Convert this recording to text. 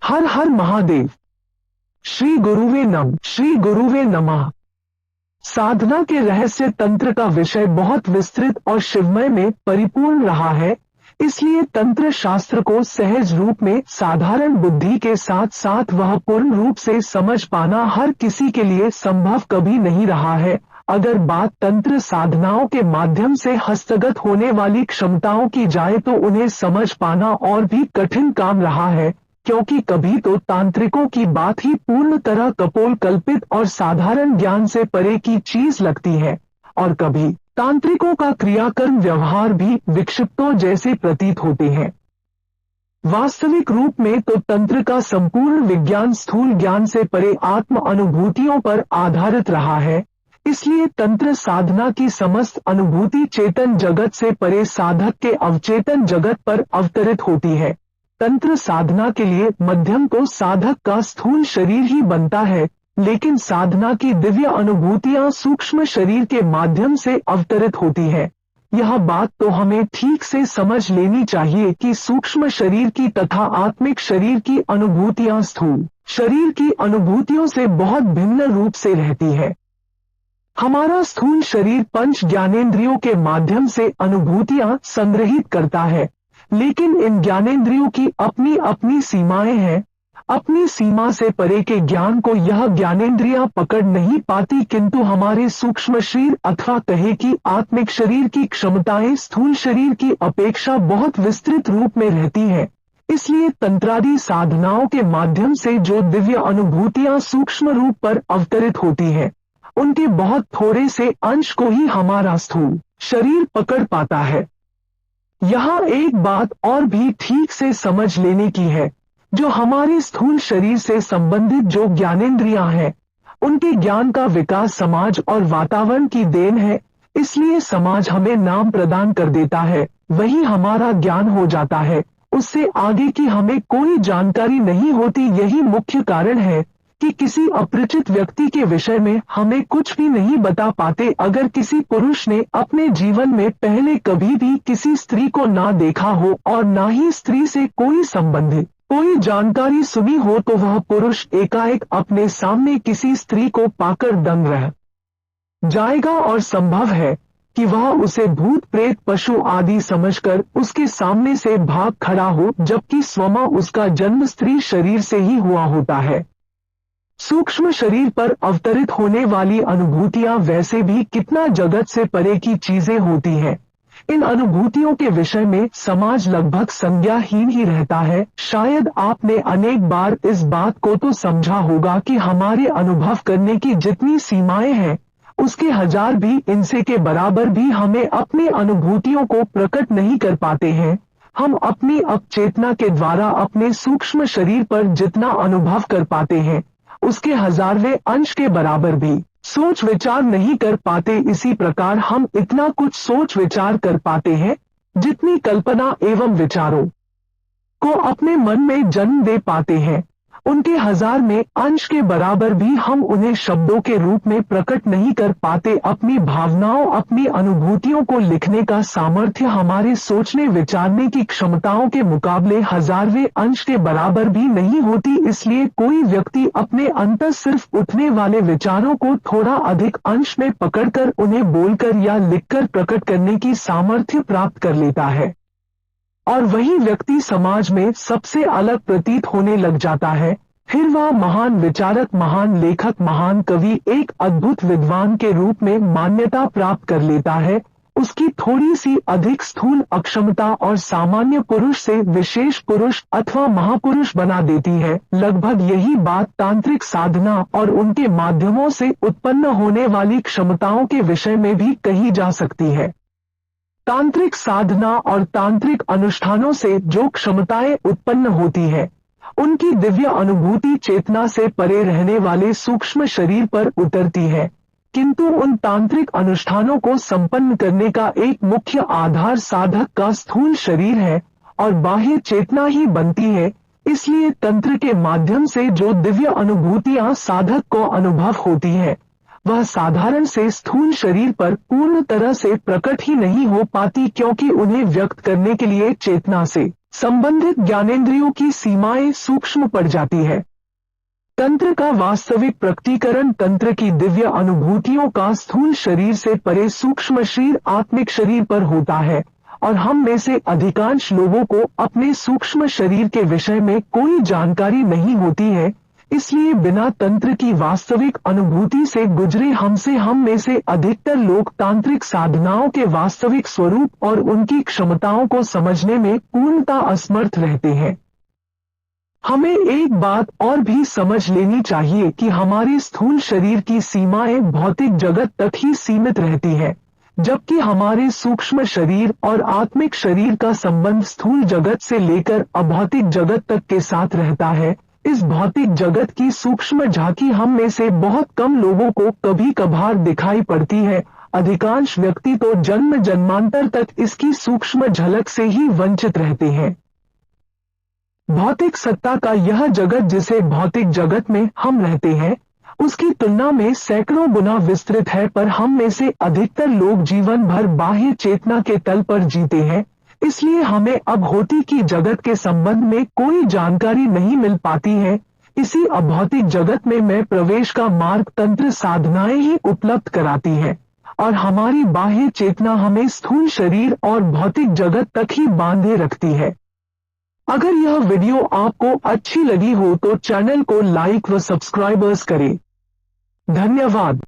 हर हर महादेव। श्री गुरुवे नम, श्री गुरुवे नमः। साधना के रहस्य तंत्र का विषय बहुत विस्तृत और शिवमय में परिपूर्ण रहा है, इसलिए तंत्र शास्त्र को सहज रूप में साधारण बुद्धि के साथ साथ वह पूर्ण रूप से समझ पाना हर किसी के लिए संभव कभी नहीं रहा है। अगर बात तंत्र साधनाओं के माध्यम से हस्तगत होने वाली क्षमताओं की जाए तो उन्हें समझ पाना और भी कठिन काम रहा है, क्योंकि कभी तो तांत्रिकों की बात ही पूर्ण तरह कपोल कल्पित और साधारण ज्ञान से परे की चीज लगती है, और कभी तांत्रिकों का क्रियाकर्म व्यवहार भी विक्षिप्तों जैसे प्रतीत होते हैं। वास्तविक रूप में तो तंत्र का संपूर्ण विज्ञान स्थूल ज्ञान से परे आत्म अनुभूतियों पर आधारित रहा है, इसलिए तंत्र साधना की समस्त अनुभूति चेतन जगत से परे साधक के अवचेतन जगत पर अवतरित होती है। तंत्र साधना के लिए मध्यम तो साधक का स्थूल शरीर ही बनता है, लेकिन साधना की दिव्य अनुभूतियां सूक्ष्म शरीर के माध्यम से अवतरित होती है। यह बात तो हमें ठीक से समझ लेनी चाहिए कि सूक्ष्म शरीर की तथा आत्मिक शरीर की अनुभूतियां स्थूल शरीर की अनुभूतियों से बहुत भिन्न रूप से रहती है। हमारा स्थूल शरीर पंच ज्ञानेंद्रियों के माध्यम से अनुभूतियां संग्रहित करता है, लेकिन इन ज्ञानेंद्रियों की अपनी अपनी सीमाएं हैं। अपनी सीमा से परे के ज्ञान को यह ज्ञानेंद्रियां पकड़ नहीं पाती, किंतु हमारे सूक्ष्म शरीर अथवा कहे कि आत्मिक शरीर की क्षमताएं स्थूल शरीर की अपेक्षा बहुत विस्तृत रूप में रहती हैं। इसलिए तंत्रादि साधनाओं के माध्यम से जो दिव्य अनुभूतियां सूक्ष्म रूप पर अवतरित होती हैं, उनके बहुत थोड़े से अंश को ही हमारा स्थूल शरीर पकड़ पाता है। यहाँ एक बात और भी ठीक से समझ लेने की है, जो हमारे स्थूल शरीर से संबंधित जो ज्ञानेंद्रियां हैं, उनके ज्ञान का विकास समाज और वातावरण की देन है, इसलिए समाज हमें नाम प्रदान कर देता है, वही हमारा ज्ञान हो जाता है। उससे आगे की हमें कोई जानकारी नहीं होती। यही मुख्य कारण है कि किसी अपरिचित व्यक्ति के विषय में हमें कुछ भी नहीं बता पाते। अगर किसी पुरुष ने अपने जीवन में पहले कभी भी किसी स्त्री को ना देखा हो और ना ही स्त्री से कोई संबंधित कोई जानकारी सुनी हो, तो वह पुरुष एकाएक अपने सामने किसी स्त्री को पाकर दंग रह जाएगा और संभव है कि वह उसे भूत प्रेत पशु आदि समझकर उसके सामने से भाग खड़ा हो, जबकि स्वयं उसका जन्म स्त्री शरीर से ही हुआ होता है। सूक्ष्म शरीर पर अवतरित होने वाली अनुभूतियां वैसे भी कितना जगत से परे की चीजें होती हैं। इन अनुभूतियों के विषय में समाज लगभग संज्ञाहीन ही रहता है। शायद आपने अनेक बार इस बात को तो समझा होगा कि हमारे अनुभव करने की जितनी सीमाएं हैं, उसके हजार भी इनसे के बराबर भी हमें अपनी अनुभूतियों को प्रकट नहीं कर पाते हैं। हम अपनी अपचेतना के द्वारा अपने सूक्ष्म शरीर पर जितना अनुभव कर पाते हैं, उसके हजारवें अंश के बराबर भी सोच विचार नहीं कर पाते। इसी प्रकार हम इतना कुछ सोच विचार कर पाते हैं जितनी कल्पना एवं विचारों को अपने मन में जन्म दे पाते हैं, उनके हजार में अंश के बराबर भी हम उन्हें शब्दों के रूप में प्रकट नहीं कर पाते। अपनी भावनाओं अपनी अनुभूतियों को लिखने का सामर्थ्य हमारे सोचने विचारने की क्षमताओं के मुकाबले हजारवें अंश के बराबर भी नहीं होती। इसलिए कोई व्यक्ति अपने अंतर सिर्फ उठने वाले विचारों को थोड़ा अधिक अंश में पकड़कर उन्हें बोलकर या लिखकर प्रकट करने की सामर्थ्य प्राप्त कर लेता है, और वही व्यक्ति समाज में सबसे अलग प्रतीत होने लग जाता है। फिर वह महान विचारक, महान लेखक, महान कवि, एक अद्भुत विद्वान के रूप में मान्यता प्राप्त कर लेता है। उसकी थोड़ी सी अधिक स्थूल अक्षमता और सामान्य पुरुष से विशेष पुरुष अथवा महापुरुष बना देती है। लगभग यही बात तांत्रिक साधना और उनके माध्यमों से उत्पन्न होने वाली क्षमताओं के विषय में भी कही जा सकती है। तांत्रिक साधना और तांत्रिक अनुष्ठानों से जो क्षमताएं उत्पन्न होती है, उनकी दिव्य अनुभूति चेतना से परे रहने वाले सूक्ष्म शरीर पर उतरती है, किंतु उन तांत्रिक अनुष्ठानों को संपन्न करने का एक मुख्य आधार साधक का स्थूल शरीर है और बाह्य चेतना ही बनती है। इसलिए तंत्र के माध्यम से जो दिव्य अनुभूतियां साधक को अनुभव होती है, वह साधारण से स्थूल शरीर पर पूर्ण तरह से प्रकट ही नहीं हो पाती, क्योंकि उन्हें व्यक्त करने के लिए चेतना से संबंधित ज्ञानेंद्रियों की सीमाएं सूक्ष्म पड़ जाती है। तंत्र का वास्तविक प्रकटीकरण तंत्र की दिव्य अनुभूतियों का स्थूल शरीर से परे सूक्ष्म शरीर आत्मिक शरीर पर होता है, और हम में से अधिकांश लोगों को अपने सूक्ष्म शरीर के विषय में कोई जानकारी नहीं होती है। इसलिए बिना तंत्र की वास्तविक अनुभूति से गुजरे हम में से अधिकतर लोग तांत्रिक साधनाओं के वास्तविक स्वरूप और उनकी क्षमताओं को समझने में पूर्णतः असमर्थ रहते हैं। हमें एक बात और भी समझ लेनी चाहिए कि हमारे स्थूल शरीर की सीमाएं भौतिक जगत तक ही सीमित रहती है, जबकि हमारे सूक्ष्म शरीर और आत्मिक शरीर का संबंध स्थूल जगत से लेकर अभौतिक जगत तक के साथ रहता है। इस भौतिक जगत की सूक्ष्म झांकी हम में से बहुत कम लोगों को कभी कभार दिखाई पड़ती है। अधिकांश व्यक्ति तो जन्म जन्मांतर तक इसकी सूक्ष्म झलक से ही वंचित रहते हैं। भौतिक सत्ता का यह जगत जिसे भौतिक जगत में हम रहते हैं, उसकी तुलना में सैकड़ों गुना विस्तृत है, पर हम में से अधिकतर लोग जीवन भर बाह्य चेतना के तल पर जीते हैं। इसलिए हमें अभौतिक की जगत के संबंध में कोई जानकारी नहीं मिल पाती है। इसी अभौतिक जगत में मैं प्रवेश का मार्ग तंत्र साधनाएं ही उपलब्ध कराती है, और हमारी बाह्य चेतना हमें स्थूल शरीर और भौतिक जगत तक ही बांधे रखती है। अगर यह वीडियो आपको अच्छी लगी हो तो चैनल को लाइक व सब्सक्राइबर्स करें। धन्यवाद।